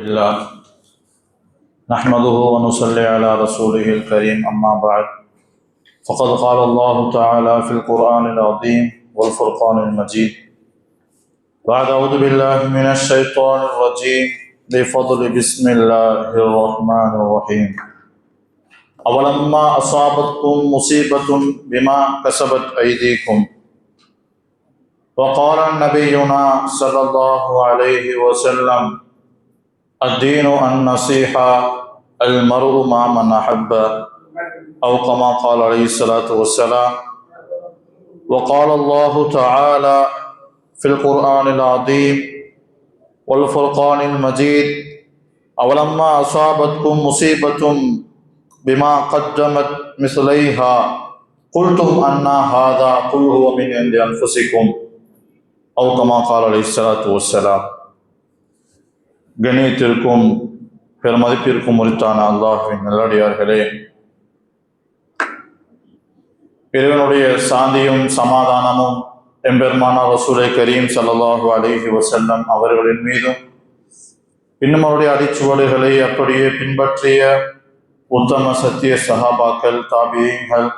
الله نحمده ونصلي على رسوله الكريم أما بعد فقد قال الله تعالى في القرآن العظيم والفرقان المجيد بعد أعوذ بالله من الشيطان الرجيم بفضل بسم الله الرحمن الرحيم أولما أصابتكم مصيبة بما كسبت أيديكم وقال نبينا صلى الله عليه وسلم الدين النصيحة المرء مع من أحب أو كما قال عليه الصلاة والسلام وقال الله تعالى في القرآن العظيم والفرقان المجيد أولما أصابتكم مصيبة بما قدمت مثليها قلتم أن هذا قل هو من عند أنفسكم أو كما قال عليه الصلاة والسلام. கண்ணியத்திற்கும் பெருமதிப்பிற்கும் உரித்தான அல்லாஹ்வின் நல்லடியார்களே, இறைவனுடைய சாந்தியும் சமாதானமும் எம்பெருமானார் ரசூலை கரீம் ஸல்லல்லாஹு அலைஹி வஸல்லம் அவர்களின் மீதும் இன்னும் அவருடைய அடிச்சுவடுகளை அப்படியே பின்பற்றிய உத்தம சத்திய சஹாபாக்கள், தாபியீன்கள்,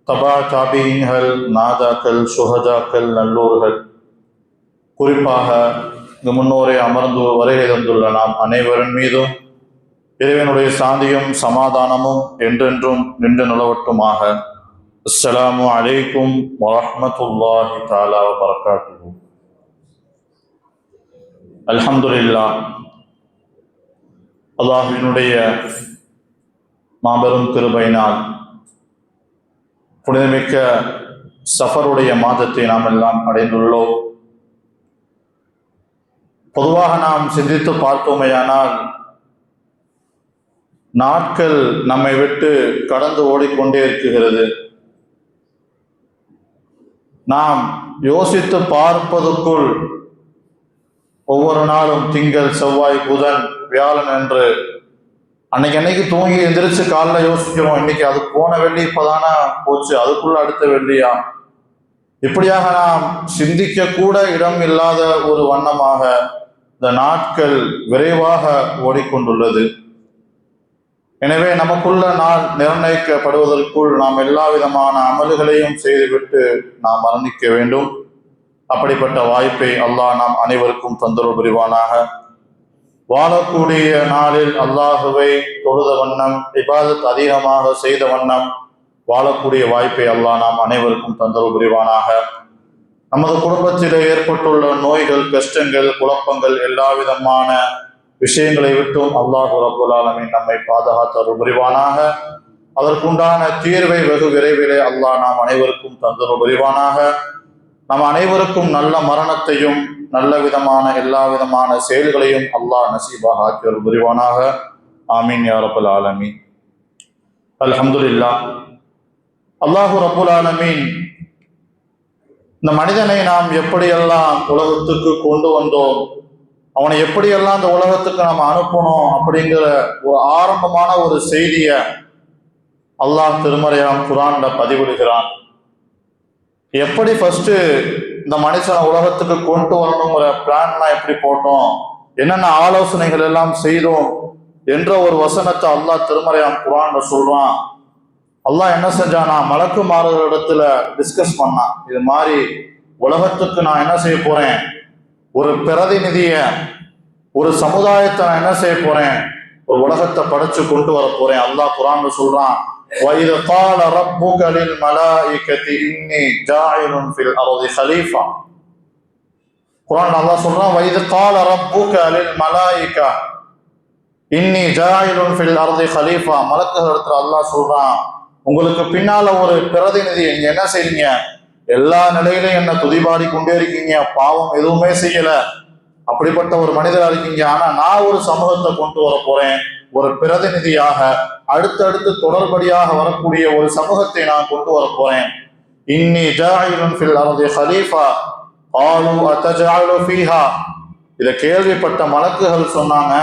தபா தாபியீன்கள், நாதாக்கள், சுஹதாக்கள், நல்லோர்கள், குறிப்பாக இங்கு முன்னோரை அமர்ந்து வருகை தந்துள்ள நாம் அனைவரின் மீதும் இறைவனுடைய சாந்தியும் சமாதானமும் என்றென்றும் நின்று நிலவட்டுமாக. அஸ்ஸலாமு அலைக்கும் வரஹ்மத்துல்லாஹி தஆலா வபரகாத்துஹு. அல்ஹம்துலில்லாஹ், அல்லாஹ்வினுடைய மாபெரும் கிருபையினால் புனிதமிக்க சஃபருடைய மாதத்தை நாம் எல்லாம் அடைந்துள்ளோம். பொதுவாக நாம் சிந்தித்து பார்த்தோமேயானால் நாட்கள் நம்மை விட்டு கடந்து ஓடிக்கொண்டே இருக்கிறது. நாம் யோசித்து பார்ப்பதற்குள் ஒவ்வொரு நாளும் திங்கள், செவ்வாய், புதன், வியாழன் என்று அன்னைக்கு தூங்கி எந்திரிச்சு காலைல யோசிக்கிறோம், இன்னைக்கு அது போன வெள்ளி இப்பதானே போச்சு, அதுக்குள்ள அடுத்த வெள்ளியா, இப்படியாக நாம் சிந்திக்க கூட இடம் இல்லாத ஒரு வண்ணமாக இந்த நாட்கள் விரைவாக ஓடிக்கொண்டுள்ளது. எனவே நமக்குள்ள நாள் நிர்ணயிக்கப்படுவதற்குள் நாம் எல்லா விதமான அமல்களையும் செய்துவிட்டு நாம் மரணிக்க வேண்டும். அப்படிப்பட்ட வாய்ப்பை அல்லாஹ் நாம் அனைவருக்கும் தந்தருள் புரிவானாக. வாழக்கூடிய நாளில் அல்லாஹுவை தொழுத வண்ணம், இபாதத் அதிகமாக செய்த வண்ணம் வாழக்கூடிய வாய்ப்பை அல்லாஹ் நாம் அனைவருக்கும் தந்தருள் புரிவானாக. நமது குடும்பத்திலே ஏற்பட்டுள்ள நோய்கள், கஷ்டங்கள், குழப்பங்கள், எல்லா விதமான விஷயங்களை விட்டும் அல்லாஹு ரப்புல் ஆலமீன் நம்மை பாதுகாத்தருள் புரிவானாக. அதற்குண்டான தீர்வை வெகு விரைவிலே அல்லாஹ் நாம் அனைவருக்கும் தந்தருள் புரிவானாக. நம் அனைவருக்கும் நல்ல மரணத்தையும் நல்ல விதமான எல்லா விதமான செயல்களையும் அல்லாஹ் நசீபாக ஆக்கியருள் புரிவானாக. ஆமீன் யா ரப்பல் ஆலமீன். அல்ஹம்துலில்லாஹ். அல்லாஹு ரப்புல் ஆலமீன் இந்த மனிதனை நாம் எப்படியெல்லாம் உலகத்துக்கு கொண்டு வந்தோம், அவனை எப்படியெல்லாம் இந்த உலகத்துக்கு நாம் அனுப்பணும் அப்படிங்கிற ஒரு ஆரம்பமான ஒரு செய்தியை அல்லாஹ் திருமறையாம் குர்ஆன்ல பதிவிடுகிறான். எப்படி ஃபர்ஸ்ட் இந்த மனுஷனை உலகத்துக்கு கொண்டு வரணுங்கிற பிளான்லாம் எப்படி போட்டோம், என்னென்ன ஆலோசனைகள் எல்லாம் செய்தோம் என்ற ஒரு வசனத்தை அல்லாஹ் திருமறையாம் குர்ஆன்ல சொல்றான். அல்லாஹ் என்ன செஞ்சானா, மலக்குமார்களிடத்துல டிஸ்கஸ் பண்ணான். இது மாதிரி உலகத்துக்கு நான் என்ன செய்ய போறேன், ஒரு பிரதிநிதிய, ஒரு சமுதாயத்தை நான் என்ன செய்ய போறேன், ஒரு உலகத்தை படைச்சு கொண்டு வர போறேன். அல்லாஹ் குர்ஆன்ல சொல்றான், وَإِذْ قَالَ رَبُّكَ لِلْمَلَائِكَةِ إِنِّي جَاعِلٌ فِي الْأَرْضِ خَلِيفَةً. குர்ஆன்ல அல்லாஹ் சொல்றான், وَإِذْ قَالَ رَبُّكَ لِلْمَلَائِكَةِ إِنِّي جَاعِلٌ فِي الْأَرْضِ خَلِيفَةً. மலக்குகளிடத்துல அல்லாஹ் சொல்றான், உங்களுக்கு பின்னால ஒரு பிரதிநிதி, நீங்க என்ன செய்றீங்க, எல்லா நிலையிலையும் என்ன துதிபாடி கொண்டே இருக்கீங்க, பாவம் எதுவுமே செய்யல, அப்படிப்பட்ட ஒரு மனிதரா இருக்கீங்க. ஆனா நான் ஒரு சமூகத்தை கொண்டு வர போறேன், ஒரு பிரதிநிதியாக அடுத்தடுத்து தொடர்படியாக வரக்கூடிய ஒரு சமூகத்தை நான் கொண்டு வர போறேன். இன்னி ஜாயிலுன் ஃபில் அர்தி ஹலீஃபா காலு அத்தஜஅலு ஃபீஹா. இத கேள்விப்பட்ட மலக்குகள் சொன்னாங்க,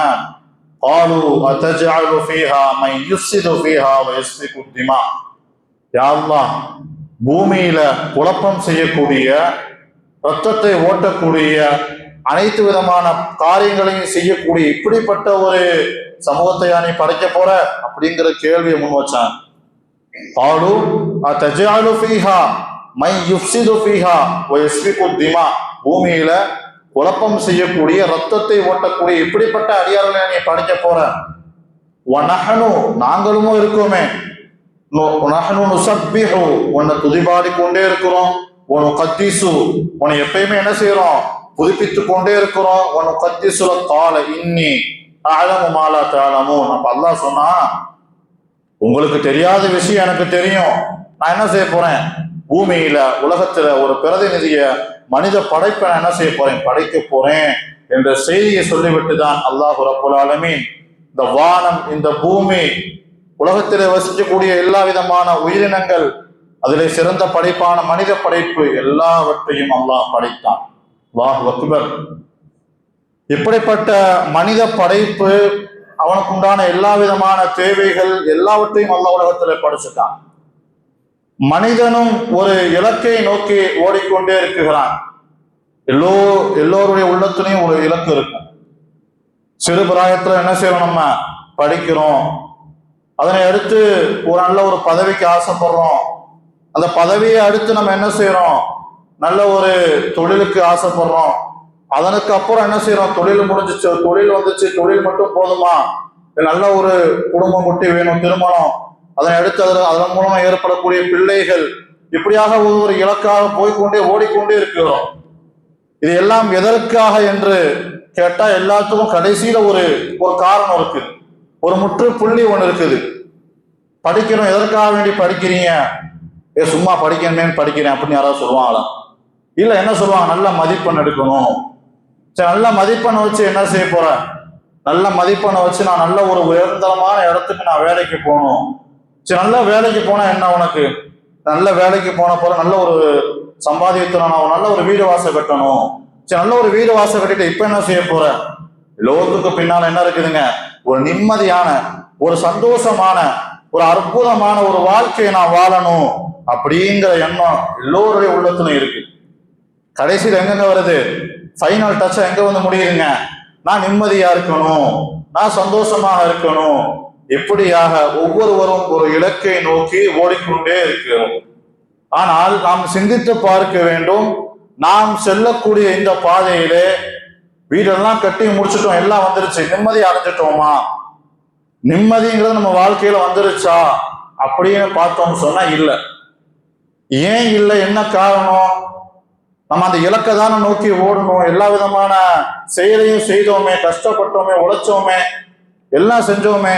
காலு அத்தஜஅலு ஃபீஹா மன் யுஃப்ஸிது ஃபீஹா வ யஸ்ஃபிகு திமா. யா அல்லாஹ், பூமியில குழப்பம் செய்யக்கூடிய, ரத்தத்தை ஓட்டக்கூடிய, அனைத்து விதமான காரியங்களையும் செய்யக்கூடிய இப்படிப்பட்ட ஒரு சமூகத்தையா நீ படைக்க போற அப்படிங்கிற கேள்வியை முன் வச்சான். قالوا أتجعل فيها من يفسد فيها ويسفك الدماء, பூமியில குழப்பம் செய்யக்கூடிய ரத்தத்தை ஓட்டக்கூடிய இப்படிப்பட்ட அடியார்களை நீ படைக்க போற. வனஹனு, நாங்களும் இருக்கோமே, நஹனு நுஸப்பிஹு, உன்னை துதிபாடி கொண்டே இருக்கிறோம். உன் கத்திசு, உன்னை எப்பயுமே என்ன செய்யறோம், புதுப்பித்து கொண்டே இருக்கிறோம். உன் கத்திசுல கால இன்னி அலமு மாலா தஅலமூன். அப்ப அல்லாஹ் சொன்னா, உங்களுக்கு தெரியாத விஷயம் எனக்கு தெரியும். நான் என்ன செய்ய போறேன், பூமியில உலகத்துல ஒரு பிரதிநிதிய மனித படைப்பை நான் என்ன செய்ய போறேன், படைக்க போறேன் என்ற செய்தியை சொல்லிவிட்டு தான் அல்லாஹ் ரப்புல் ஆலமீன் இந்த வானம், இந்த பூமி, உலகத்திலே வசிக்கக்கூடிய எல்லா விதமான உயிரினங்கள், அதிலே சிறந்த படைப்பான மனித படைப்பு எல்லாவற்றையும் அல்லாஹ் படைத்தான். அல்லாஹ் அக்பர். இப்படிப்பட்ட மனித படைப்பு, அவனுக்கு உண்டான எல்லா விதமான தேவைகள் எல்லாவற்றையும் அல்லாஹ் உலகத்துல படைச்சுட்டான். மனிதனும் ஒரு இலக்கை நோக்கி ஓடிக்கொண்டே இருக்கிறான். எல்லோருடைய உள்ளத்திலையும் ஒரு இலக்கு இருக்கும். சிறு பிராயத்துல என்ன செய்யறோம், நம்ம படிக்கிறோம், அதனை அடுத்து ஒரு நல்ல ஒரு பதவிக்கு ஆசைப்படுறோம். அந்த பதவியை அடுத்து நம்ம என்ன செய்யறோம், நல்ல ஒரு தொழிலுக்கு ஆசைப்படுறோம். அதனுக்கு அப்புறம் என்ன செய்யறோம், தொழில் முடிஞ்சிச்சு, தொழில் வந்துச்சு, தொழில் மட்டும் போதுமா, நல்ல ஒரு குடும்பம் குட்டி வேணும், திருமணம், அதனை அடுத்து அதன் மூலமா ஏற்படக்கூடிய பிள்ளைகள், இப்படியாக ஒவ்வொரு இலக்காக போய்கொண்டே ஓடிக்கொண்டே இருக்கிறோம். இது எல்லாம் எதற்காக என்று கேட்டா எல்லாத்துக்கும் கடைசியில ஒரு காரணம் இருக்கு, ஒரு முற்றுப்புள்ளி ஒண்ணு இருக்குது. படிக்கிறோம், எதற்காக வேண்டி படிக்கிறீங்க, சும்மா படிக்கணுமேன்னு படிக்கிறேன் அப்படின்னு யாராவது சொல்லுவாங்களா? இல்ல, என்ன சொல்லுவாங்க, நல்ல மதிப்பெண் எடுக்கணும். சரி, நல்ல மதிப்பெண்ணை வச்சு என்ன செய்ய போறேன், நல்ல மதிப்பெண்ணை வச்சு நான் நல்ல ஒரு உயர்ந்தரமான இடத்துக்கு நான் வேலைக்கு போகணும். சரி, நல்ல வேலைக்கு போனா என்ன, உனக்கு நல்ல வேலைக்கு போன போற நல்ல ஒரு சம்பாதித்தணும், நல்ல ஒரு வீடு வாசல் கட்டணும். சரி, நல்ல ஒரு வீடு வாசல் கட்டிட்டு இப்ப என்ன செய்ய போற, லோகத்துக்கு பின்னால என்ன இருக்குதுங்க, ஒரு நிம்மதியான, ஒரு சந்தோஷமான, ஒரு அற்புதமான ஒரு வாழ்க்கையை நான் வாழணும் அப்படிங்கிற எண்ணம் எல்லோருடைய உள்ளத்துலையும் இருக்கு. கடைசியில் எங்கெங்க வருது, ஃபைனல் டச்சா எங்க வந்து முடியுதுங்க, நான் நிம்மதியா இருக்கணும், நான் சந்தோஷமாக இருக்கணும். இப்படியாக ஒவ்வொருவரும் ஒரு இலக்கை நோக்கி ஓடிக்கொண்டே இருக்கிறோம். ஆனால் நாம் சிந்தித்து பார்க்க வேண்டும், நாம் செல்லக்கூடிய இந்த பாதையிலே வீடெல்லாம் கட்டி முடிச்சிட்டோம், எல்லாம் வந்துருச்சு, நிம்மதி அடைஞ்சிட்டோமா, நிம்மதிங்கிறது நம்ம வாழ்க்கையில வந்துருச்சா அப்படின்னு பார்த்தோம்னு சொன்னா இல்லை. ஏன் இல்லை, என்ன காரணம், நம்ம அந்த இலக்கை தானே நோக்கி ஓடணும், எல்லா விதமான செயலையும் செய்தோமே, கஷ்டப்பட்டோமே, உழைச்சோமே, எல்லாம் செஞ்சோமே,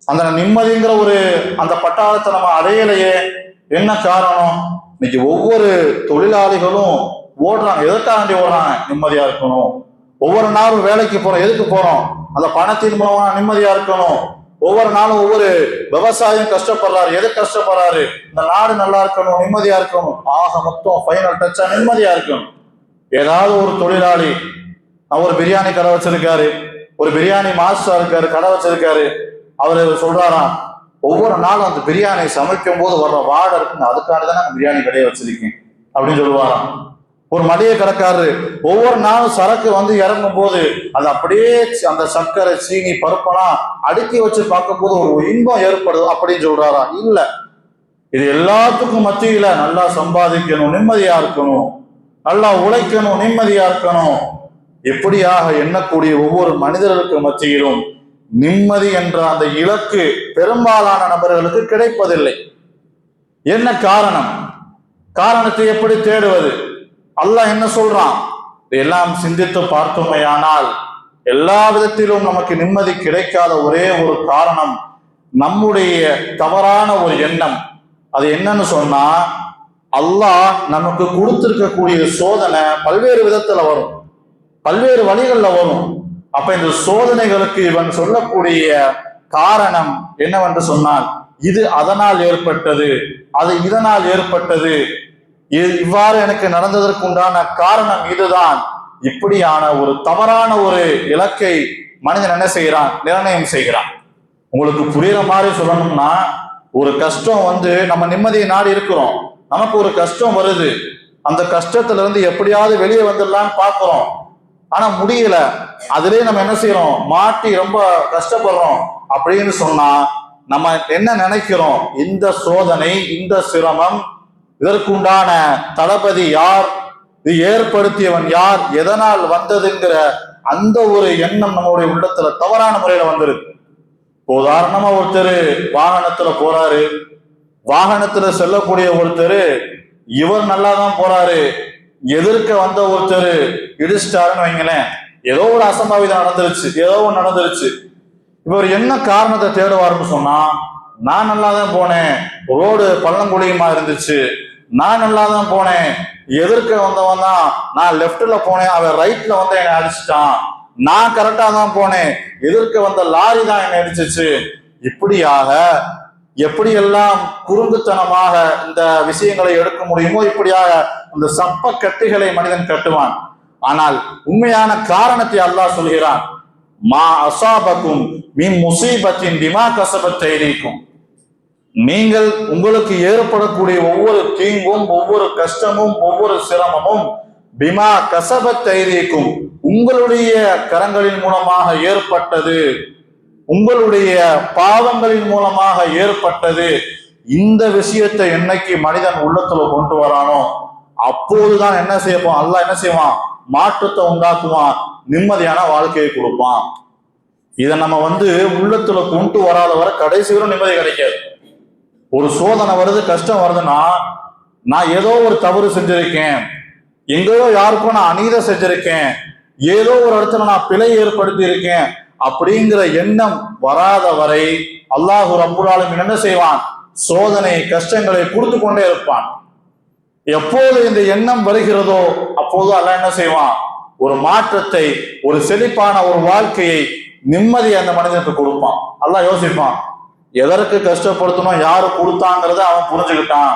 அந்த நிம்மதிங்கிற ஒரு அந்த பட்டாளத்தை நம்ம அடையலையே, என்ன காரணம்? இன்னைக்கு ஒவ்வொரு தொழிலாளிகளும் ஓடுறாங்க, எதற்காண்டி ஓடுறாங்க, நிம்மதியா இருக்கணும். ஒவ்வொரு நாளும் வேலைக்கு போறோம், எதுக்கு போறோம், அந்த பணத்தின் மூலமா நிம்மதியா இருக்கணும். ஒவ்வொரு நாளும் ஒவ்வொரு விவசாயம் கஷ்டப்படுறாரு, எது கஷ்டப்படுறாரு, இந்த நாடு நல்லா இருக்கணும், நிம்மதியா இருக்கணும். ஆக மொத்தம் ஃபைனல் டச்சா நிம்மதியா இருக்கணும். ஏதாவது ஒரு தொழிலாளி அவர் பிரியாணி கடை வச்சிருக்காரு, ஒரு பிரியாணி மாஸ்டர் இருக்காரு, கடை வச்சிருக்காரு, அவரு சொல்றாராம், ஒவ்வொரு நாளும் அந்த பிரியாணி சமைக்கும் போது வர்ற வாடை இருக்குங்க, அதுக்காக தான் பிரியாணி கடையை வச்சிருக்கேன் அப்படின்னு சொல்லுவாராம். ஒரு மளிகை கடைக்காரரு ஒவ்வொரு நாளும் சரக்கு வந்து இறங்கும் போது அது அப்படியே அந்த சர்க்கரை, சீனி, பருப்பெல்லாம் அடுக்கி வச்சு பார்க்கும் போது ஒரு இன்பம் ஏற்படுது அப்படின்னு சொல்றாரா? இல்ல, இது எல்லாத்துக்கும் மத்தியில நல்லா சம்பாதிக்கணும், நிம்மதியா இருக்கணும், நல்லா உழைக்கணும், நிம்மதியா இருக்கணும், எப்படியாக எண்ணக்கூடிய ஒவ்வொரு மனிதர்களுக்கு மத்தியிலும் நிம்மதி என்ற அந்த இலக்கு பெரும்பாலான நபர்களுக்கு கிடைப்பதில்லை. என்ன காரணம்? காரணத்தை எப்படி தேடுவது? அல்லாஹ் என்ன சொல்றான்? எல்லாம் சிந்தித்து பார்த்தோமையானால் எல்லா விதத்திலும் நமக்கு நிம்மதி கிடைக்காத ஒரே ஒரு காரணம் நம்முடைய தவறான ஒரு எண்ணம். அது என்னன்னு சொன்னா, அல்லாஹ் நமக்கு கொடுத்திருக்கக்கூடிய சோதனை பல்வேறு விதத்துல வரும், பல்வேறு வழிகள்ல வரும். அப்ப இந்த சோதனைகளுக்கு இவன் சொல்லக்கூடிய காரணம் என்னவென்று சொன்னால், இது அதனால் ஏற்பட்டது, அது இதனால் ஏற்பட்டது, இவ்வாறு எனக்கு நடந்ததற்கு உண்டான காரணம் இதுதான். இப்படியான ஒரு தவறான ஒரு இலக்கை மனிதன் என்ன செய்கிறான், நிர்ணயம் செய்கிறான். உங்களுக்கு புரியுற மாதிரி சொல்லணும்னா, ஒரு கஷ்டம் வந்து நம்ம நிம்மதியை நாடி இருக்கிறோம், நமக்கு ஒரு கஷ்டம் வருது, அந்த கஷ்டத்துல இருந்து எப்படியாவது வெளியே வந்துடலான்னு பார்க்கிறோம். ஆனா முடியல, அதுலயே நம்ம என்ன செய்யறோம், மாட்டி ரொம்ப கஷ்டப்படுறோம் அப்படின்னு சொன்னா நம்ம என்ன நினைக்கிறோம், இந்த சோதனை, இந்த சிரமம், இதற்குண்டான தளபதி யார், இது ஏற்படுத்தியவன் யார், எதனால் வந்ததுங்கிற அந்த ஒரு எண்ணம் நம்மளுடைய உள்ளத்துல தவறான முறையில வந்துருக்கு. உதாரணமா ஒருத்தர் வாகனத்துல போறாரு, வாகனத்துல செல்லக்கூடிய ஒருத்தர் இவர் நல்லா தான் போறாரு, எதிர்க்க வந்த ஒருத்தர் இடிச்சிட்டாருன்னு வைங்களேன், ஏதோ ஒரு அசம்பாவிதம் நடந்துருச்சு, ஏதோ ஒன்று நடந்துருச்சு. இவர் என்ன காரணத்தை தேடுவார்னு சொன்னா, நான் நல்லா தான் போனேன், ரோடு பள்ளங்குழியுமா இருந்துச்சு, நான் நல்லா தான் போனேன், எதிர்க்க வந்தவன் தான், நான் லெப்ட்ல போனேன், அவன் ரைட்ல வந்து என்னை அடிச்சுட்டான், நான் கரெக்டா தான் போனேன், எதிர்க்க வந்த லாரி தான் என்னை அடிச்சிச்சு. இப்படியாக எப்படியெல்லாம் குறும்புத்தனமாக இந்த விஷயங்களை எடுக்க முடியுமோ இப்படியாக இந்த சப்ப கட்டுகளை மனிதன் கட்டுவான். ஆனால் உண்மையான காரணத்தை அல்லாஹ் சொல்கிறான், மா அசாபக்கும் மின் முசீபத்தின் பிமா கசபத் ஐதீக்கும். நீங்கள் உங்களுக்கு ஏற்படக்கூடிய ஒவ்வொரு தீங்கும், ஒவ்வொரு கஷ்டமும், ஒவ்வொரு சிரமமும் பிமா கசபத் ஐதீக்கும், உங்களுடைய கரங்களின் மூலமாக ஏற்பட்டது, உங்களுடைய பாவங்களின் மூலமாக ஏற்பட்டது. இந்த விஷயத்தை என்னைக்கு மனிதன் உள்ளத்துல கொண்டு வரானோ அப்போதுதான் என்ன செய்வான், அல்லாஹ் என்ன செய்வான், மாற்றத்தை உண்டாக்குவான், நிம்மதியான வாழ்க்கையை கொடுப்பான். இதை நம்ம உள்ளத்துல கொண்டு வராத வர கடைசி வரை நிம்மதி கிடைக்காது. ஒரு சோதனை வருது, கஷ்டம் வருதுன்னா, நான் ஏதோ ஒரு தவறு செஞ்சிருக்கேன், எங்கேயோ யாருக்கும் நான் அநீதம் செஞ்சிருக்கேன், ஏதோ ஒரு இடத்துல நான் பிழை ஏற்படுத்தி இருக்கேன் அப்படிங்கிற எண்ணம் வராத வரை அல்லாஹு ரப்புல் ஆலமீன் என்ன செய்வான், சோதனை கஷ்டங்களை கொடுத்து கொண்டே இருப்பான். எப்போது இந்த எண்ணம் வருகிறதோ அப்போது அல்லாஹ் என்ன செய்வான், ஒரு மாற்றத்தை, ஒரு செழிப்பான ஒரு வாழ்க்கையை, நிம்மதி அந்த மனிதனுக்கு கொடுப்பான். அல்லாஹ் யோசிப்பான், எதற்கு கஷ்டப்படுத்தணும், யாரு கொடுத்தாங்கிறத அவன் புரிஞ்சுக்கிட்டான்.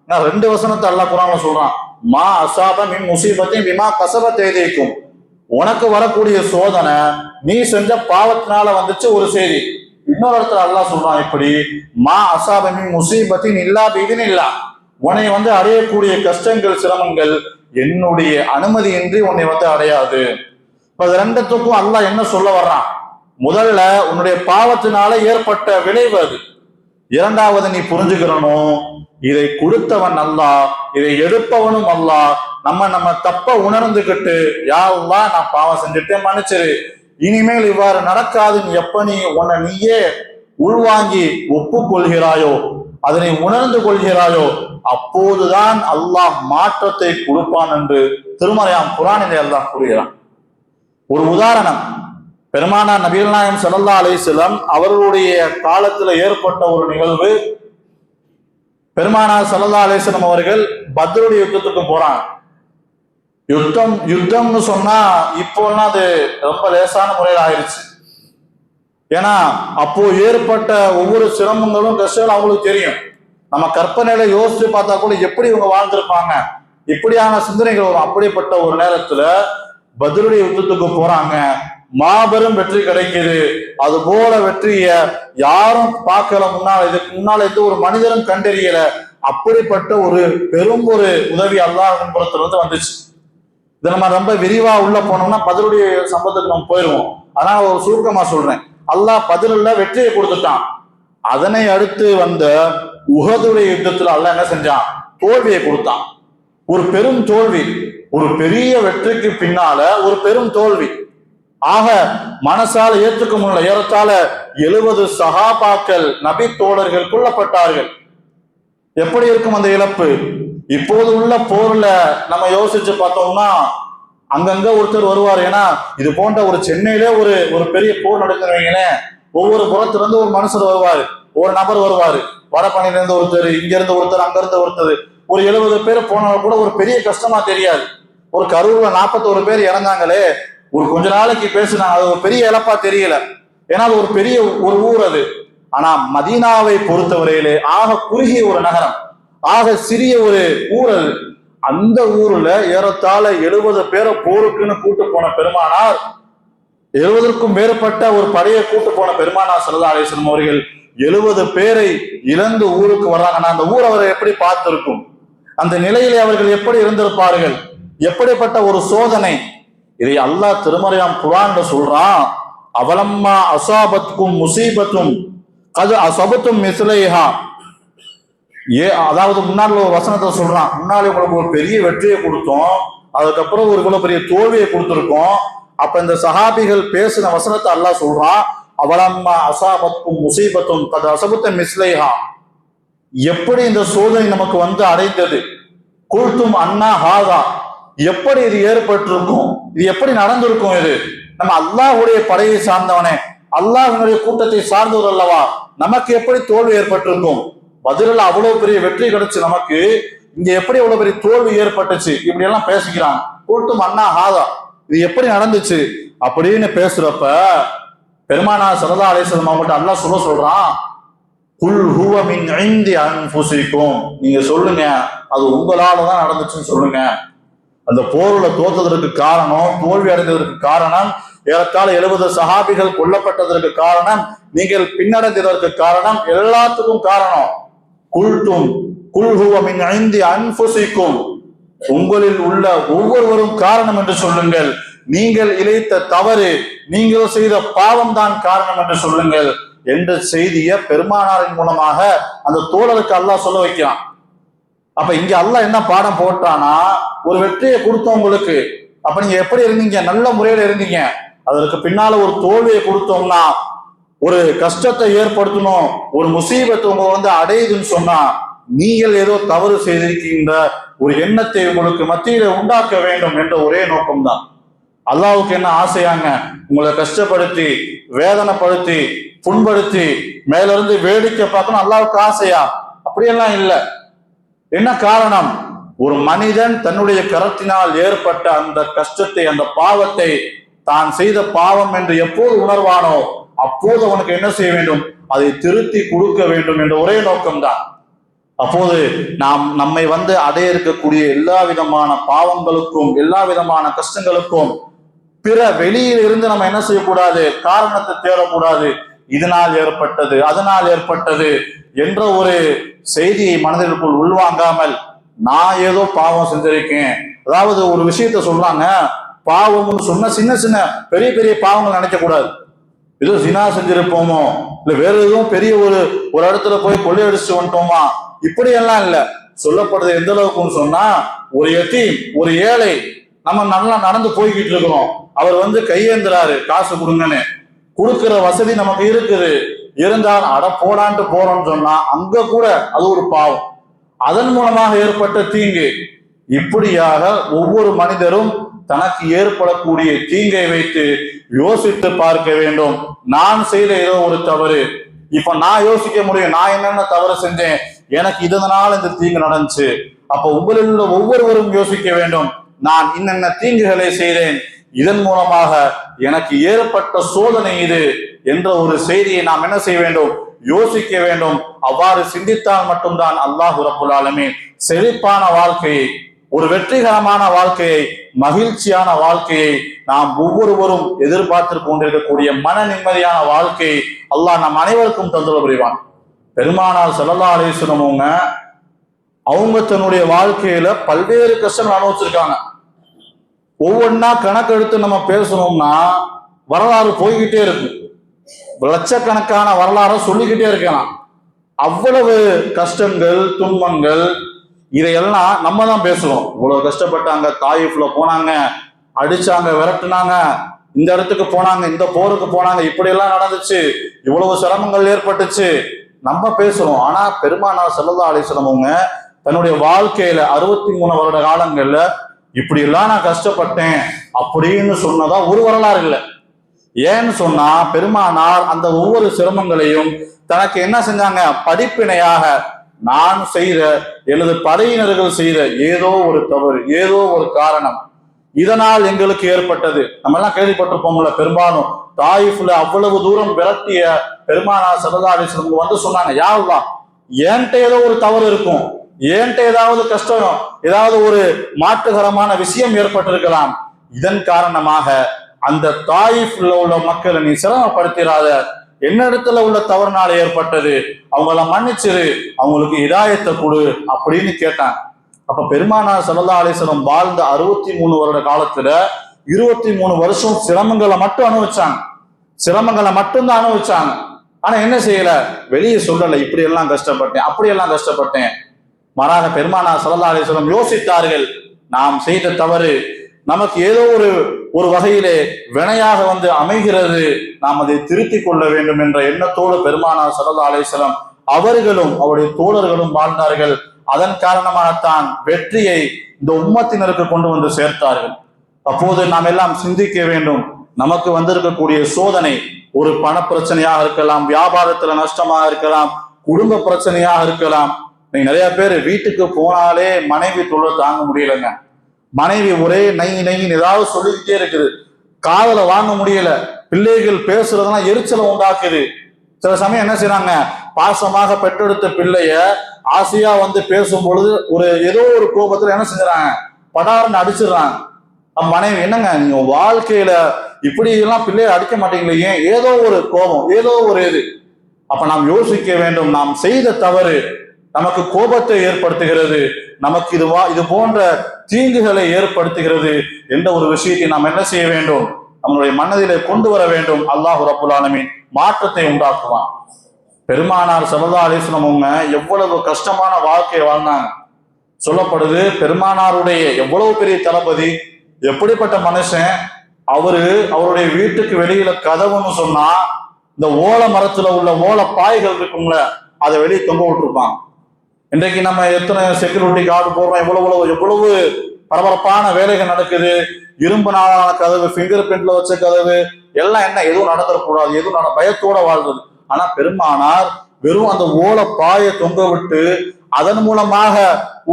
நான் 2 வசனத்தை அல்லாஹ் குர்ஆன்ல சொல்றான், மா அசாப மின் முசீபத்தின் பிமா கஸபத் ஐதீக்கும். உனக்கு வரக்கூடிய சோதனை நீ செஞ்ச பாவத்தினால வந்துச்சு ஒரு செய்தி. இன்னொரு இடத்துல அல்லாஹ் சொல்றான் இப்படி, மா அசாப மின் முசீபத்தின் இல்லா பிஇذنில்லா. உன்னை அடையக்கூடிய கஷ்டங்கள், சிரமங்கள் என்னுடைய அனுமதியின்றி உன்னை அடையாது. இப்ப அது ரெண்டுத்துக்கும் அல்லாஹ் என்ன சொல்ல வர்றான், முதல்ல உன்னுடைய பாவத்தினால ஏற்பட்ட விளைவு அது. இரண்டாவது நீ புரிஞ்சுக்கிறனும், இதை கொடுத்தவன் அல்லாஹ், இதை எடுப்பவனும் அல்லாஹ். நம்ம தப்ப உணர்ந்துகிட்டு, யா அல்லாஹ் நான் பாவம் செஞ்சுட்டேன் மன்னிச்சிரு, இனிமேல் இவ்வாறு நடக்காதுன்னு எப்ப நீ உன்னை நீயே உள்வாங்கி ஒப்புக்கொள்கிறாயோ, அதனை உணர்ந்து கொள்கிறாயோ, அப்போதுதான் அல்லாஹ் மாற்றத்தை கொடுப்பான் என்று திருமறையாம் குர்ஆனிலே அல்லாஹ் கூறுகிறான். ஒரு உதாரணம், பெருமானார் நபிகள் நாயகம் ஸல்லல்லாஹு அலைஹி வஸல்லம் அவர்களுடைய காலத்துல ஏற்பட்ட ஒரு நிகழ்வு. பெருமானார் ஸல்லல்லாஹு அலைஹி வஸல்லம் அவர்கள் பத்ருடைய யுத்தத்துக்கு போறாங்க. யுத்தம்னு சொன்னா இப்போலாம் அது ரொம்ப லேசான முறையில் ஆயிடுச்சு. ஏன்னா அப்போ ஏற்பட்ட ஒவ்வொரு சிரமங்களும் கஷ்டங்களும் அவங்களுக்கு தெரியும். நம்ம கற்பனையில யோசிச்சு பார்த்தா கூட எப்படி இவங்க வாழ்ந்திருப்பாங்க, இப்படியான சிந்தனைகள் வரும். அப்படிப்பட்ட ஒரு நேரத்துல பத்ருடைய யுத்தத்துக்கு போறாங்க, மாபெரும் வெற்றி கிடைக்குது. அது போல வெற்றிய யாரும் பார்க்கல, இதுக்கு முன்னால எந்த ஒரு மனிதரும் கண்டறியல. அப்படிப்பட்ட ஒரு பெரும் ஒரு உதவி அல்லாஹ்வின் புறத்துல வந்துச்சு. இதை நம்ம ரொம்ப விரிவா உள்ள போனோம்னா பத்ருடைய சம்பவத்துக்கு நம்ம போயிடுவோம். அதனால ஒரு சுருக்கமா சொல்றேன், அல்லாஹ் பத்ருல வெற்றியை கொடுத்துட்டான். அதனை அடுத்து வந்த உஹதுடைய யுத்தத்துல அல்லாஹ் என்ன செஞ்சான், தோல்வியை கொடுத்தான். ஒரு பெரும் தோல்வி, ஒரு பெரிய வெற்றிக்கு பின்னால ஒரு பெரும் தோல்வி. ஆக மனசால ஏற்றுக்க முடியல. ஏறத்தாழ 70 சஹாபாக்கள், நபி தோழர்கள் கொல்லப்பட்டார்கள். எப்படி இருக்கும் அந்த இழப்பு? இப்போது உள்ள போர்ல நம்ம யோசிச்சு பார்த்தோம்னா அங்கங்க ஒருத்தர் வருவார். ஏன்னா இது போன்ற ஒரு சென்னையிலே ஒரு பெரிய போர் நடக்கிறவங்களேன், ஒவ்வொரு புறத்துல இருந்து ஒரு மனுஷர் வருவாரு, ஒரு நபர் வருவாரு. வடபழனில இருந்து ஒருத்தர், இங்க இருந்து ஒருத்தர், அங்க இருந்து ஒருத்தர். ஒரு 70 பேர் போனாலும் கூட ஒரு பெரிய கஷ்டமா தெரியாது. ஒரு கரூர்ல 41 பேர் இறந்தாங்களே, ஒரு கொஞ்ச நாளைக்கு பேசினாங்க, அது ஒரு பெரிய இழப்பா தெரியல. ஏன்னா அது ஒரு பெரிய ஒரு ஊர் அது. ஆனா மதீனாவை பொறுத்தவரையிலே ஆக குறுகிய ஒரு நகரம், ஆக சிறிய ஒரு ஊர் அது. அந்த ஊர்ல ஏறத்தாழ 70 பேரை போருக்குன்னு கூட்டு போன பெருமானார், 70க்கும் மேற்பட்ட ஒரு படையை கூட்டு போன பெருமானார் ஸல்லல்லாஹு அலைஹி வஸல்லம் அவர்கள் 70 பேரை இழந்து ஊருக்கு வர்றாங்கன்னா அந்த ஊர் அவரை எப்படி பார்த்திருக்கும், அந்த நிலையிலே அவர்கள் எப்படி இருந்திருப்பார்கள், எப்படிப்பட்ட ஒரு சோதனை. இதை அல்லாஹ் திருமறையாம் குர்ஆன்ல சொல்றான், அவலம்மா அசாபத்கும் முசீபத்தும் கது அசபத்தும் மிஸ்லைஹா. அதாவது முன்னாடி ஒரு வசனத்தை சொல்றான், முன்னாடி உங்களுக்கு ஒரு பெரிய வெற்றியை கொடுத்தோம், அதுக்கப்புறம் ஒரு இவ்வளவு பெரிய தோல்வியை கொடுத்திருக்கோம். அப்ப இந்த சஹாபிகள் பேசின வசனத்தை அல்லாஹ் சொல்றான், அவலம்மா அசாபத்கும் முசீபத்தும் கது அசபத்த மிஸ்லைஹா. எப்படி இந்த சோதனை நமக்கு வந்து அடைந்தது, குல்தும் அண்ணா ஹாதா, எப்படி இது ஏற்பட்டிருக்கும், இது எப்படி நடந்திருக்கும், இது நம்ம அல்லாஹ்வுடைய படையை சார்ந்தவனே, அல்லாஹ்வுடைய கூட்டத்தை சார்ந்தவர் அல்லவா, நமக்கு எப்படி தோல்வி ஏற்பட்டிருக்கும், பதிலில் அவ்வளவு பெரிய வெற்றி கிடைச்சு நமக்கு இங்க எப்படி அவ்வளவு பெரிய தோல்வி ஏற்பட்டுச்சு, இப்படி எல்லாம் பேசிக்கிறாங்க. குல்தும் அண்ணா ஹாதா, இது எப்படி நடந்துச்சு அப்படின்னு பேசுறப்ப பெருமானார் ஸல்லல்லாஹு அலைஹி வஸல்லம் அவங்கள்ட்ட அல்லாஹ் சொல்றான், குல் ஹுவ மின் இந்தி அன்ஃபுஸிக்கும், நீங்க சொல்லுங்க அது உங்களால தான் நடந்துச்சுன்னு சொல்லுங்க. அந்த போர்ல தோற்றதற்கு காரணம், தோல்வி அடைந்ததற்கு காரணம், ஏறத்தாழ 70 சஹாபிகள் கொல்லப்பட்டதற்கு காரணம், நீங்கள் பின்னடைந்ததற்கு காரணம், எல்லாத்துக்கும் காரணம் குல்தும் குல் ஹுவ மின் இந்தி அன்ஃபுஸிக்கும், உங்களில் உள்ள ஒவ்வொருவரும் காரணம் என்று சொல்லுங்கள். நீங்கள் இழைத்த தவறு, நீங்கள் செய்த பாவம் தான் காரணம் என்று சொல்லுங்கள் என்ற செய்தியை பெருமானாரின் மூலமாக அந்த தோழருக்கு அல்லாஹ் சொல்ல வைக்கிறான். அப்ப இங்க அல்லாஹ் என்ன பாடம் போட்டானா, ஒரு வெற்றியை கொடுத்தவங்களுக்கு, அப்ப நீங்க எப்படி இருந்தீங்க, நல்ல முறையில இருந்தீங்க, அதற்கு பின்னால ஒரு தோல்வியை கொடுத்தோம்னா, ஒரு கஷ்டத்தை ஏற்படுத்தணும், ஒரு முசீபத்து உங்க வந்து அடையுதுன்னு சொன்னா, நீங்கள் ஏதோ தவறு செய்திருக்கின்ற ஒரு எண்ணத்தை உங்களுக்கு மத்தியில உண்டாக்க வேண்டும் என்ற ஒரே நோக்கம்தான். அல்லாஹ்வுக்கு என்ன ஆசையாங்க, உங்களை கஷ்டப்படுத்தி வேதனைப்படுத்தி புண்படுத்தி மேல இருந்து வேடிக்கை பார்க்கணும் அல்லாஹ்வுக்கு ஆசையா? அப்படியெல்லாம் இல்லை. என்ன காரணம், ஒரு மனிதன் தன்னுடைய கரத்தினால் ஏற்பட்ட அந்த கஷ்டத்தை, அந்த பாவத்தை தான் செய்த பாவம் என்று எப்போது உணர்வானோ அப்போது அவனுக்கு என்ன செய்ய வேண்டும், அதை திருத்தி கொடுக்க வேண்டும் என்ற ஒரே நோக்கம்தான். அப்போது நாம் நம்மை வந்து அடைய இருக்கக்கூடிய எல்லா விதமான பாவங்களுக்கும், எல்லா விதமான கஷ்டங்களுக்கும் பிற வெளியில் இருந்து நம்ம என்ன செய்யக்கூடாது, காரணத்தை தேடக்கூடாது. இதனால் ஏற்பட்டது, அதனால் ஏற்பட்டது என்ற ஒரு செய்தியை மனதிற்குள் உள்வாங்காமல், நான் ஏதோ பாவம் செஞ்சிருக்கேன், அதாவது ஒரு விஷயத்த சொல்றாங்க, பாவம்னு சொன்ன சின்ன சின்ன பெரிய பெரிய பாவங்கள் நினைக்க கூடாது. ஏதோ ஜினா செஞ்சிருப்போமோ, இல்ல வேற எதுவும் பெரிய ஒரு இடத்துல போய் கொள்ளையடிச்சு வந்துட்டோமா, இப்படியெல்லாம் இல்ல. சொல்லப்படுது எந்த அளவுக்குன்னு சொன்னா, ஒரு யதீம், ஒரு ஏழை, நம்ம நல்லா நடந்து போய்கிட்டு இருக்கிறோம், அவர் வந்து கையேந்துறாரு காசு கொடுங்கன்னு, கொடுக்கிற வசதி நமக்கு இருக்குது, இருந்தால் அட போடான்ட்டு போறோம்னு சொன்னா அங்க கூட அது ஒரு பாவம், அதன் மூலமாக ஏற்பட்ட தீங்கு. இப்படியாக ஒவ்வொரு மனிதரும் தனக்கு ஏற்படக்கூடிய தீங்கை வைத்து யோசித்து பார்க்க வேண்டும். நான் செய்த ஏதோ ஒரு தவறு, இப்ப நான் யோசிக்க முடியும், நான் என்னென்ன தவறு செஞ்சேன், எனக்கு இதனால இந்த தீங்கு நடந்துச்சு. அப்ப உங்களில் உள்ள ஒவ்வொருவரும் யோசிக்க வேண்டும், நான் இன்னென்ன தீங்குகளை செய்தேன், இதன் மூலமாக எனக்கு ஏற்பட்ட சோதனை இது என்ற ஒரு செய்தியை நாம் என்ன செய்ய வேண்டும், யோசிக்க வேண்டும். அவ்வாறு சிந்தித்தால் மட்டும்தான் அல்லாஹ் ரப்புல் ஆலமீன் செழிப்பான வாழ்க்கையை, ஒரு வெற்றிகரமான வாழ்க்கையை, மகிழ்ச்சியான வாழ்க்கையை நாம் ஒவ்வொருவரும் எதிர்பார்த்து கொண்டிருக்கக்கூடிய மன நிம்மதியான வாழ்க்கையை அல்லாஹ் நம் அனைவருக்கும் தந்துள்ள புரிவான். பெருமானார் ஸல்லல்லாஹு அலைஹி வஸல்லம் அவங்க தன்னுடைய வாழ்க்கையில பல்வேறு கஷ்டங்கள் அனுபவிச்சிருக்காங்க. ஒவ்வொன்னா கணக்கெடுத்து நம்ம பேசணும்னா வரலாறு போய்கிட்டே இருக்கு, லட்சக்கணக்கான வரலாறு சொல்லிக்கிட்டே இருக்கலாம். அவ்வளவு கஷ்டங்கள், துன்பங்கள், இதையெல்லாம் நம்ம தான் பேசுறோம். இவ்வளவு கஷ்டப்பட்டாங்க, தாயிஃப்ல போனாங்க, அடிச்சாங்க, விரட்டுனாங்க, இந்த இடத்துக்கு போனாங்க, இந்த போருக்கு போனாங்க, இப்படி எல்லாம் நடந்துச்சு, இவ்வளவு சிரமங்கள் ஏற்பட்டுச்சு, நம்ம பேசுறோம். ஆனா பெருமானார் ஸல்லல்லாஹு அலைஹி வஸல்லம் தன்னுடைய வாழ்க்கையில 63 வருட காலங்கள்ல இப்படி எல்லாம் நான் கஷ்டப்பட்டேன் அப்படின்னு சொன்னதா ஒரு வரலாறு இல்லை. ஏன்னு சொன்னா பெருமானார் அந்த ஒவ்வொரு சிரமங்களையும் தனக்கு என்ன செஞ்சாங்க, படிப்பினையாக, நான் செய்த எனது படையினர்கள் செய்த ஏதோ ஒரு தவறு, ஏதோ ஒரு காரணம், இதனால் எங்களுக்கு ஏற்பட்டது. நம்ம எல்லாம் கேள்விப்பட்டிருப்போம்ல, பெரும்பாலும் தாயிஃப்ல அவ்வளவு தூரம் விரட்டிய பெருமானார் ஸல்லல்லாஹு அலைஹி வஸல்லம் வந்து சொன்னாங்க, யா அல்லாஹ், ஏன்ட்ட ஏதோ ஒரு தவறு இருக்கும், ஏன்ட்ட ஏதாவது கஷ்டம், ஏதாவது ஒரு மாற்றுகரமான விஷயம் ஏற்பட்டிருக்கலாம், இதன் காரணமாக அந்த தாயிஃப்ல உள்ள மக்களை நீ சிரமப்படுத்திடாத, என்னிடத்துல உள்ள தவறுனால ஏற்பட்டது, அவங்கள மன்னிச்சிரு, அவங்களுக்கு இதாயத்தை கொடு அப்படின்னு கேட்டான். அப்ப பெருமானார் ஸல்லல்லாஹு அலைஹி வஸல்லம் வாழ்ந்த 63 வருட காலத்துல 23 வருஷம் சிரமங்களை மட்டும் அனுபவிச்சாங்க. சிரமங்களை மட்டும்தான் அனுபவிச்சாங்க. ஆனா என்ன செய்யல, வெளியே சொல்லல இப்படி எல்லாம் கஷ்டப்பட்டேன், அப்படியெல்லாம் கஷ்டப்பட்டேன். மாறாக பெருமானார் ஸல்லல்லாஹு அலைஹி வஸல்லம் யோசித்தார்கள், நாம் செய்த தவறு நமக்கு ஏதோ ஒரு வகையிலே வினையாக அமைகிறது, நாம் அதை திருத்திக் கொள்ள வேண்டும் என்ற எண்ணத்தோடு பெருமானார் ஸல்லல்லாஹு அலைஹி வஸல்லம் அவர்களும் அவருடைய தோழர்களும் வாழ்ந்தார்கள். அதன் காரணமாகத்தான் வெற்றியை இந்த உம்மத்தினருக்கு கொண்டு சேர்த்தார்கள். அப்போது நாம் எல்லாம் சிந்திக்க வேண்டும், நமக்கு வந்திருக்கக்கூடிய சோதனை ஒரு பண பிரச்சனையாக இருக்கலாம், வியாபாரத்துல நஷ்டமாக இருக்கலாம், குடும்ப பிரச்சனையாக இருக்கலாம். நீங்க நிறைய பேர் வீட்டுக்கு போனாலே மனைவி தொல்லை தாங்க முடியலைங்க. மனைவி ஒரே நைன்னு ஏதாவது சொல்லிக்கிட்டே இருக்குது, காதல வாங்க முடியல, பிள்ளைகள் பேசுறதெல்லாம் எரிச்சலை உண்டாக்குது. சில சமயம் என்ன செய்யறாங்க, பாசமாக பெற்றெடுத்த பிள்ளைய ஆசையா பேசும் பொழுது ஏதோ ஒரு கோபத்துல என்ன செஞ்சுறாங்க, படார்னு அடிச்சிடுறாங்க. மனைவி, என்னங்க நீங்க வாழ்க்கையில இப்படி எல்லாம் பிள்ளைய அடிக்க மாட்டீங்களே, ஏன்? ஏதோ ஒரு கோபம், ஏதோ ஒரு இது. அப்ப நாம் யோசிக்க வேண்டும், நாம் செய்த தவறு நமக்கு கோபத்தை ஏற்படுத்துகிறது, நமக்கு இது போன்ற தீங்குகளை ஏற்படுத்துகிறது என்ற ஒரு விஷயத்தை நாம் என்ன செய்ய வேண்டும், நம்மளுடைய மனதிலே கொண்டு வர வேண்டும். அல்லாஹ் ரப்புல் ஆலமீன் மாற்றத்தை உண்டாக்குவான். பெருமானார் ஸல்லல்லாஹு அலைஹி வஸல்லம் அவங்க எவ்வளவு கஷ்டமான வாழ்க்கையை வாழ்ந்தாங்க. சொல்லப்படுது, பெருமானாருடைய எவ்வளவு பெரிய தளபதி, எப்படிப்பட்ட மனுஷன் அவருடைய வீட்டுக்கு வெளியில கதவுன்னு சொன்னா இந்த ஓலை மரத்துல உள்ள ஓலை பாய்கள் இருக்கும்ல, அதை வெளியே தொங்க விட்டுருப்பாங்க. இன்றைக்கு நம்ம எத்தனை செக்யூரிட்டி கார்டு போடுறோம், எவ்வளவு பரபரப்பான வேலைகள் நடக்குது. இரும்பு நாளான கதவு, பிங்கர் பிரிண்ட்ல வச்ச கதவு எல்லாம் என்ன, எதுவும் நடந்துடக்கூடாது, எதுவும் பயத்தோட வாழ்றது. ஆனா பெருமானார் வெறும் அந்த ஓலை பாயை தொங்க விட்டு அதன் மூலமாக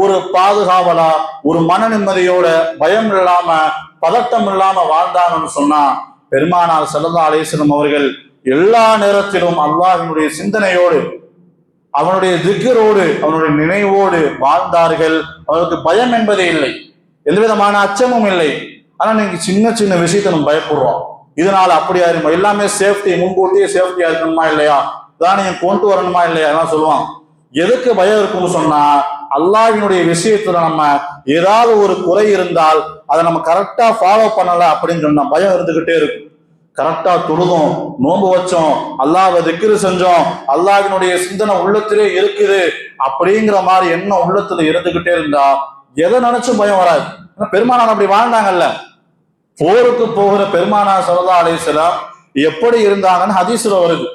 ஒரு பாதுகாவலா, ஒரு மன நிம்மதியோட, பயம் இல்லாம, பதட்டம் இல்லாம வாழ்ந்தாங்கன்னு சொன்னா, பெருமானார் ஸல்லல்லாஹு அலைஹி வஸல்லம் அவர்கள் எல்லா நேரத்திலும் அல்லாஹ்வினுடைய சிந்தனையோடு, அவனுடைய திக்ரோடு, அவனுடைய நினைவோடு வாழ்ந்தார்கள். அவருக்கு பயம் என்பதே இல்லை, எந்த விதமான அச்சமும் இல்லை. ஆனா நீங்க சின்ன சின்ன விஷயத்தை நம்ம பயப்படுறோம், இதனால அப்படியா இருக்கும், எல்லாமே சேஃப்டி, முன்கூட்டியே சேஃப்டியா இருக்கணுமா இல்லையா, தானியம் கொண்டு வரணுமா இல்லையா, எல்லாம் சொல்லுவாங்க. எதுக்கு பயம் இருக்குன்னு சொன்னா, அல்லாஹ்வினுடைய விஷயத்துல நம்ம ஏதாவது ஒரு குறை இருந்தால் அதை நம்ம கரெக்டா ஃபாலோ பண்ணல அப்படின்னு சொன்னா பயம் இருந்துகிட்டே இருக்கும். கரெக்டா தொழுதோம், நோன்பு வச்சோம், அல்லாஹ்வை திக்ரு செஞ்சோம், அல்லாஹ்வினுடைய சிந்தனை உள்ளத்திலே இருக்குது அப்படிங்கிற மாதிரி எண்ணம் உள்ளத்துல இருந்துகிட்டே இருந்தா எதை நினைச்சும் பயம் வராது. பெருமானார் அப்படி வாழ்ந்தாங்கல்ல. போருக்கு போகிற பெருமானார் ஸல்லல்லாஹு அலைஹி வஸல்லம் எப்படி இருந்தாங்கன்னு ஹதீஸ்ல வருது.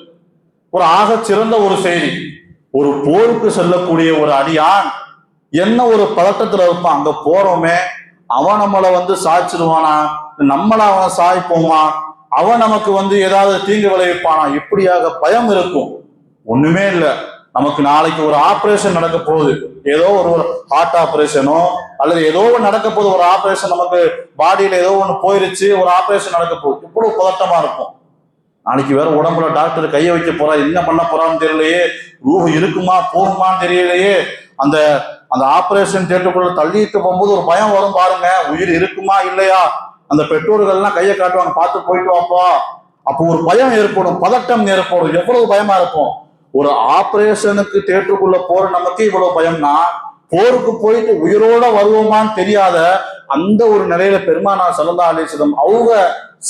ஒரு ஆக சிறந்த ஒரு செய்தி, ஒரு போருக்கு செல்லக்கூடிய ஒரு அடியான் என்ன ஒரு பதட்டத்துல இருப்பான். அங்க போறோமே, அவன் நம்மளை சாய்ச்சிடுவானா, நம்மள அவனை சாய்ப்போமா, அவன் நமக்கு ஏதாவது தீங்கு விளைவிப்பானா, இப்படியாக பயம் இருக்கும். ஒண்ணுமே இல்லை, நமக்கு நாளைக்கு ஒரு ஆபரேஷன் நடக்க போகுது, ஏதோ ஒரு ஹார்ட் ஆபரேஷனோ அல்லது ஏதோ ஒன்று நடக்க போகுது, ஒரு ஆபரேஷன் நமக்கு பாடியில ஏதோ ஒன்று போயிருச்சு, ஒரு ஆபரேஷன் நடக்க போகுது, இவ்வளவு பதட்டமா இருக்கும். நாளைக்கு வேற உடம்புல டாக்டர் கையை வைக்க போறா, என்ன பண்ண போறான்னு தெரியலையே, ரூஹ் இருக்குமா போகுமான்னு தெரியலையே. அந்த அந்த ஆபரேஷன் தியேட்டருக்குள்ள தள்ளிட்டு போகும்போது ஒரு பயம் வரும் பாருங்க, உயிர் இருக்குமா இல்லையா. அந்த பெற்றோர்கள்லாம் கையை காட்டுவாங்க, பார்த்து போயிட்டு வாப்பா. அப்போ ஒரு பயம் ஏற்படும், பதட்டம் ஏற்படும், எவ்வளவு பயமா இருக்கும். ஒரு ஆபரேஷனுக்கு தியேட்டருக்குள்ள போற நமக்கு இவ்வளவு பயம்னா, போருக்கு போயிட்டு உயிரோட வருவோமான்னு தெரியாத அந்த ஒரு நிலையில பெருமானார் ஸல்லல்லாஹு அலைஹி வஸல்லம் அவங்க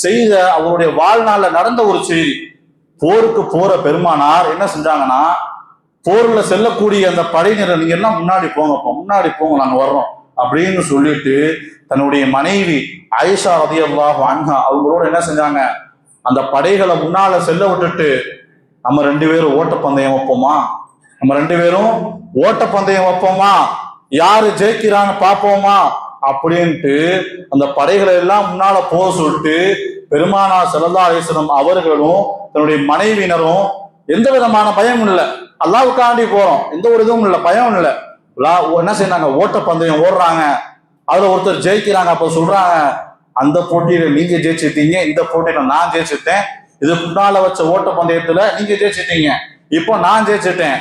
செய்த, அவருடைய வாழ்நாள்ல நடந்த ஒரு செய்தி. போருக்கு போற பெருமானார் என்ன செஞ்சாங்கன்னா, போர்ல செல்லக்கூடிய அந்த படையினர், நீங்க எல்லாம் முன்னாடி போங்கப்பா, முன்னாடி போங்க, நாங்க வர்றோம் அப்படின்னு சொல்லிட்டு தன்னுடைய மனைவி ஆயிஷா ரலியல்லாஹு அன்ஹா அவங்களோட என்ன செஞ்சாங்க, அந்த படைகளை முன்னால செல்ல விட்டுட்டு, நம்ம 2 பேரும் ஓட்டப்பந்தயம் வைப்போமா, நம்ம 2 பேரும் ஓட்டப்பந்தயம் வைப்போமா, யாரு ஜெயிக்கிறான்னு பார்ப்போமா அப்படின்ட்டு அந்த படைகளை எல்லாம் முன்னால போக சொல்லிட்டு பெருமானார் ஸல்லல்லாஹு அலைஹி வஸல்லம் அவர்களும் தன்னுடைய மனைவியினரும் எந்த விதமான பயமும் இல்லை, அல்லாஹ்வுக்காண்டி போறோம், எந்த ஒரு இதுவும் இல்லை, பயம் இல்லை. என்ன செய்யறாங்க, ஓட்டப்பந்தயம் ஓடுறாங்க, அதுல ஒருத்தர் ஜெயிக்கிறாங்க. அப்ப சொல்றாங்க, அந்த போட்டியில நீங்க ஜெயிச்சிட்டீங்க, இந்த போட்டியில நான் ஜெயிச்சிட்டேன், இதுக்கு முன்னால வச்ச ஓட்ட பந்தயத்துல நீங்க ஜெயிச்சிட்டீங்க, இப்போ நான் ஜெயிச்சிட்டேன்,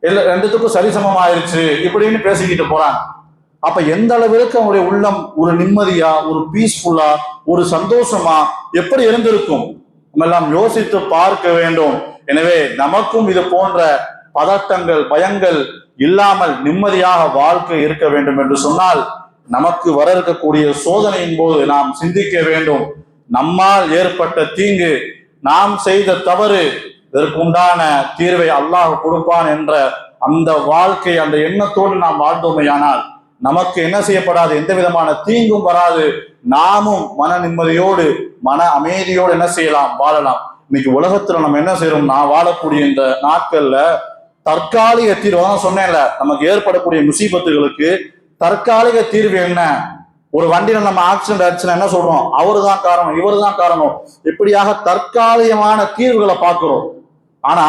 இல்ல ரெண்டுத்துக்கும் சரிசமம் ஆயிருச்சு இப்படின்னு பேசிக்கிட்டு போறாங்க. அப்ப எந்த அளவிற்கு அவங்களுடைய உள்ளம் ஒரு நிம்மதியா, ஒரு பீஸ்ஃபுல்லா, ஒரு சந்தோஷமா எப்படி இருந்திருக்கும், நம்ம எல்லாம் யோசித்து பார்க்க வேண்டும். எனவே நமக்கும் இது போன்ற பதட்டங்கள், பயங்கள் இல்லாமல் நிம்மதியாக வாழ்க்கை இருக்க வேண்டும் என்று சொன்னால் நமக்கு வர இருக்கக்கூடிய சோதனையின் போது நாம் சிந்திக்க வேண்டும். நம்மால் ஏற்பட்ட தீங்கு, நாம் செய்த தவறு, இதற்குண்டான தீர்வை அல்லாஹ் கொடுப்பான் என்ற அந்த வாழ்க்கை, அந்த எண்ணத்தோடு நாம் வாழ்ந்தோமையானால் நமக்கு என்ன செய்யப்படாது, எந்த விதமான தீங்கும் வராது. நாமும் மன நிம்மதியோடு மன அமைதியோடு என்ன செய்யலாம், வாழலாம். இன்னைக்கு உலகத்துல நம்ம என்ன செய்யறோம், நான் வாழக்கூடிய இந்த நாட்கள்ல தற்காலிக தீர்வு தான் சொன்னேன்ல, நமக்கு ஏற்படக்கூடிய முசீபத்துகளுக்கு தற்காலிக தீர்வு என்ன? ஒரு வண்டியில நம்ம ஆக்சிடென்ட் ஆச்சுன்னா என்ன சொல்றோம், அவரு தான் காரணம், இவரு தான் காரணம், இப்படியாக தற்காலிகமான தீர்வுகளை பார்க்கிறோம். ஆனா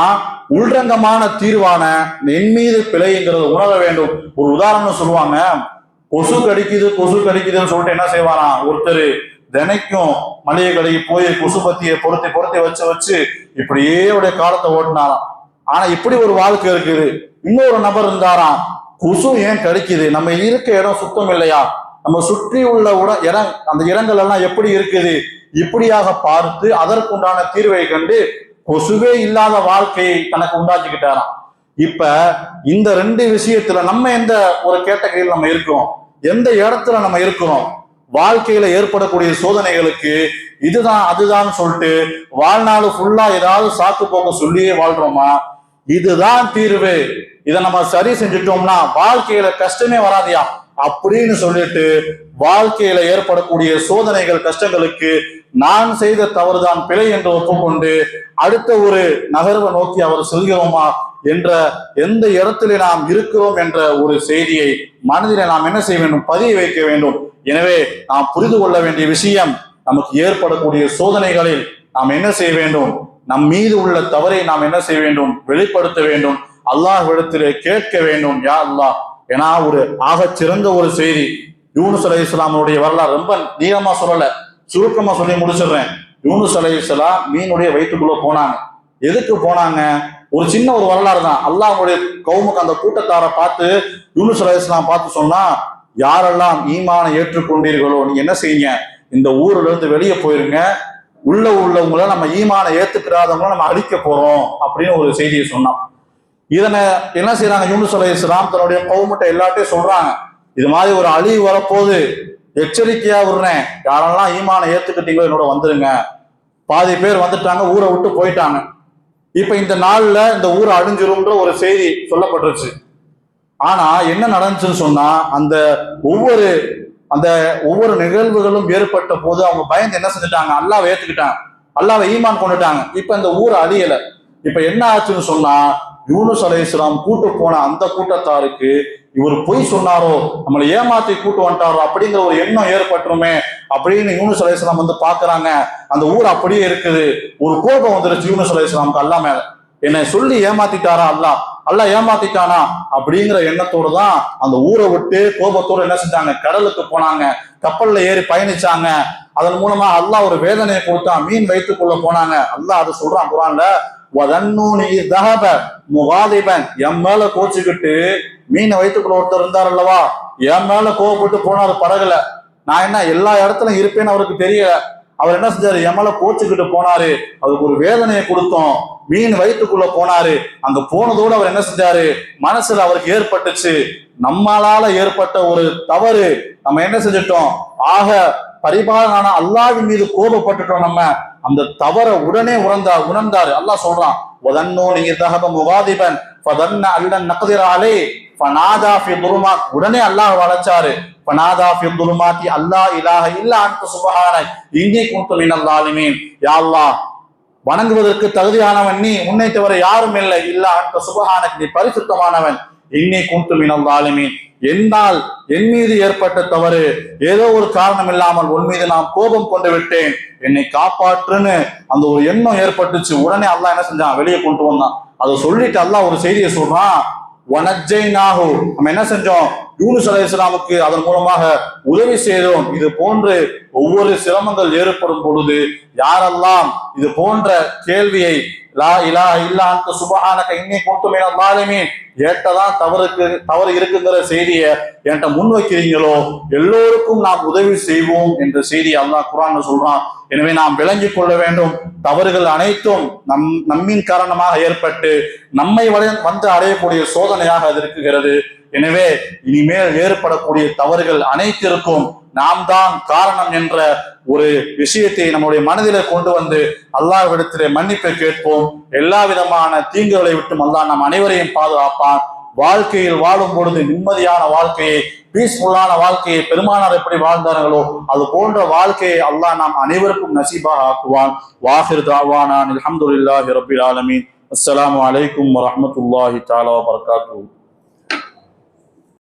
உள்ரங்கமான தீர்வான என் மீது பிழைங்கிறத உணர வேண்டும். ஒரு உதாரணம் சொல்லுவாங்க, கொசு கடிக்குதுன்னு சொல்லிட்டு என்ன செய்வாராம், ஒருத்தர் தினைக்கும் மளிகை கடைக்கு போய் கொசு பத்தியை பொருத்தி வச்சு இப்படியே உடைய காலத்தை ஓட்டினாராம். ஆனா இப்படி ஒரு வாழ்க்கை இருக்குது. இன்னொரு நபர் இருந்தாராம், கொசு ஏன் கடிக்குது, நம்ம இருக்க இடம் சுத்தம் இல்லையா, நம்ம சுற்றி உள்ள அந்த இடங்கள் எல்லாம் எப்படி இருக்குது, இப்படியாக பார்த்து அதற்குண்டான தீர்வை கண்டு கொசுவே இல்லாத வாழ்க்கையை தனக்கு உண்டாக்கிக்கிட்டாராம். இப்ப இந்த ரெண்டு விஷயத்துல நம்ம எந்த ஒரு கேட்டகரியில் நம்ம இருக்கிறோம், எந்த இடத்துல நம்ம இருக்கிறோம்? வாழ்க்கையில ஏற்படக்கூடிய சோதனைகளுக்கு இதுதான் அதுதான் சொல்லிட்டு வாழ்நாள் ஃபுல்லா ஏதாவது சாக்கு போக்க சொல்லியே வாழ்றோமா? இதுதான் தீர்வு, இதை நம்ம சரி செஞ்சுட்டோம்னா வாழ்க்கையில கஷ்டமே வராதியா அப்படின்னு சொல்லிட்டு வாழ்க்கையில ஏற்படக்கூடிய சோதனைகள், கஷ்டங்களுக்கு நான் செய்த தவறுதான் பிழை என்று ஒப்புக்கொண்டு அடுத்த ஒரு நகர்வை நோக்கி அவர் செல்கிறோமா என்ற எந்த இடத்துல நாம் இருக்கிறோம் என்ற ஒரு செய்தியை மனதில நாம் என்ன செய்ய வேண்டும், பதிய வைக்க வேண்டும். எனவே நாம் புரிந்து கொள்ள வேண்டிய விஷயம், நமக்கு ஏற்படக்கூடிய சோதனைகளில் நாம் என்ன செய்ய வேண்டும், நம் மீது உள்ள தவறை நாம் என்ன செய்ய வேண்டும், வெளிப்படுத்த வேண்டும், அல்லாஹ்விடத்திலே கேட்க வேண்டும். யா அல்லாஹ், ஏன்னா ஒரு ஆகச் சிறந்த ஒரு செய்தி, யூனுஸ் அலைஹிஸ்ஸலாமுடைய வரலாறு ரொம்ப நீளமா சொல்லல, சுருக்கமா சொல்லி முடிச்சிடுறேன். யூனுஸ் அலைஹிஸ்ஸலாம் மீனுடைய வயிற்றுக்குள்ள போனாங்க. எதுக்கு போனாங்க? ஒரு சின்ன ஒரு வரலாறு தான். அல்லாஹ்வுடைய கவுமுக்கு, அந்த கூட்டத்தாரை பார்த்து யூனுஸ் அலைஹிஸ்ஸலாம் பார்த்து சொன்னா, யாரெல்லாம் ஈமானை ஏற்றுக்கொண்டீர்களோ நீங்க என்ன செய்யுங்க, இந்த ஊர்ல இருந்து வெளியே போயிருங்க, உள்ளவங்கள நம்ம ஈமானை ஏத்துக்கிறாதவங்கள நம்ம அழிக்க போறோம் அப்படின்னு ஒரு செய்தியை சொன்னான். இதனை என்ன செய்யறாங்க, யூனுஸ் அலைஹிஸ்ஸலாம் தன்னுடைய கவுமுட்ட எல்லாத்தையும் சொல்றாங்க, இது மாதிரி ஒரு அழிவு வரப்போது, எச்சரிக்கையா விடுறேன், யாரெல்லாம் ஈமானை ஏத்துக்கிட்டீங்களோ என்னோட வந்துருங்க. பாதி பேர் வந்துட்டாங்க, ஊரை விட்டு போயிட்டாங்க. இப்ப இந்த நாள்ல இந்த ஊரை அழிஞ்சிரும்ன்ற ஒரு செய்தி சொல்லப்பட்டுருச்சு. ஆனா என்ன நடந்துச்சுன்னு சொன்னா, அந்த ஒவ்வொரு நிகழ்வுகளும் ஏற்பட்ட போது அவங்க பயந்து என்ன செஞ்சுட்டாங்க, அல்லாஹ்வை ஏத்துக்கிட்டாங்க, அல்லாஹ்வை ஈமான் கொண்டுட்டாங்க. இப்ப இந்த ஊர் அழியல. இப்ப என்ன ஆச்சுன்னு சொன்னா, யூனுஸ் அலைஹிஸ்ஸலாம் கூட்டு போன அந்த கூட்டத்தாருக்கு இவர் பொய் சொன்னாரோ, நம்மளை ஏமாத்தி கூட்டு வந்துட்டாரோ அப்படிங்கிற ஒரு எண்ணம் ஏற்பட்டுருமே அப்படின்னு யூனுஸ் அலைஹிஸ்ஸலாம் வந்து பாக்குறாங்க. அந்த ஊர் அப்படியே இருக்குது. ஒரு கோபம் வந்துருச்சு யூனுஸ் அலைஹிஸ்ஸலாமுக்கு, அல்லாஹ் மேல, என்னை சொல்லி ஏமாத்திட்டாரா, அல்லாஹ் ஏமாத்திட்டானா அப்படிங்கிற எண்ணத்தோடு தான் அந்த ஊரை விட்டு கோபத்தோடு என்ன செஞ்சாங்க, கடலுக்கு போனாங்க, கப்பல்ல ஏறி பயணிச்சாங்க. அதன் மூலமா அல்லாஹ் ஒரு வேதனையை கொடுத்தான், மீன் வயிற்றுக்குள்ள போனாங்க. அல்லாஹ் அதை சொல்றான் குர்ஆன்ல, என் மேல கோச்சுக்கிட்டு மீனை வயிற்றுக்குள்ள ஒருத்தர் இருந்தார் அல்லவா, என் மேல கோவப்பட்டு போனாரு படகுல, நான் என்ன எல்லா இடத்துலயும் இருப்பேன்னு அவருக்கு தெரியல, அவர் என்ன செஞ்சாரு, என் மேல கோச்சுக்கிட்டு போனாரு, அதுக்கு ஒரு வேதனையை கொடுத்தோம், மீன் வயிற்றுக்குள்ள போனாரு. அங்க போனதோடு அவர் என்ன செஞ்சாரு, மனசுல அவருக்கு ஏற்பட்டுச்சு, நம்மளால ஏற்பட்ட ஒரு தவறு, நம்ம என்ன செஞ்சிட்டோம், ஆக பரிபாலனான அல்லாஹ்வின் மீது கோபப்பட்டுட்டோம், நம்ம அந்த தவறை உடனே உணர்ந்தாரு. அல்லாஹ் சொல்றான், உடனே அல்லாஹ் வளைச்சாரு, யா அல்லாஹ், வணங்குவதற்கு தகுதியானவன் நீ, உன்னை தவிர யாரும் இல்லை, இல்லா அன்த சுப்ஹானக், நீ பரிசுத்தமானவன், இன்னி குன்து மினல் ஸாலிமீன், என்னால் என் மீது ஏற்பட்ட தவறு, ஏதோ ஒரு காரணம் இல்லாமல் உன் மீது நான் கோபம் கொண்டு விட்டேன், என்னை காப்பாற்றுன்னு அந்த ஒரு எண்ணம் ஏற்பட்டுச்சு. உடனே அல்லாஹ் என்ன செஞ்சான், வெளியே கொண்டு வந்தான். அதை சொல்லிட்டு அல்லாஹ் ஒரு செய்தியை சொல்றான், வனஜ்ஜைனாஹு, நம்ம என்ன செஞ்சோம், யூனுஸ் அலைஹிஸ்ஸலாமுக்கு அதன் மூலமாக உதவி செய்தோம். இது போன்று ஒவ்வொரு சிரமங்கள் ஏற்படும் பொழுது யாரெல்லாம் இது போன்ற கேள்வியை லா இலாஹ இல்லா அன்த சுப்ஹானக இன்னி குன்து மினல் ஸாலிமீன் ஏட்டதான் தவறு இருக்குங்கிற செய்தியை என்கிட்ட முன்வைக்கிறீங்களோ எல்லோருக்கும் நாம் உதவி செய்வோம் என்ற செய்தி அல்லாஹ் குர்ஆன்ல சொல்றான். எனவே நாம் விளங்கிக் கொள்ள வேண்டும், தவறுகள் அனைத்தும் நம்மின் காரணமாக ஏற்பட்டு நம்மை வந்து அடையக்கூடிய சோதனையாக அது இருக்குகிறது. எனவே இனிமேல் ஏற்படக்கூடிய தவறுகள் அனைத்திற்கும் நாம் தான் காரணம் என்ற ஒரு விஷயத்தை நம்முடைய மனதில கொண்டு வந்து அல்லாஹ்விடத்திலே மன்னிப்பை கேட்போம். எல்லா விதமான தீங்குகளை விட்டும் அல்லாஹ் நம் அனைவரையும் பாதுகாப்பான். வாழ்க்கையில் வாழும் பொழுது நிம்மதியான வாழ்க்கையை, பீஸ்ஃபுல்லான வாழ்க்கையை பெருமானார் எப்படி வாழ்ந்தார்களோ அது போன்ற வாழ்க்கையை அல்லாஹ் நாம் அனைவருக்கும் நசீபாக ஆக்குவான். வாஹிர் தாவானா அல்ஹம்துலில்லாஹி ரப்பில் ஆலமீன். அஸ்ஸலாமு அலைக்கும் வரஹ்மத்துல்லாஹி தஆலா வபரகாத்துஹு.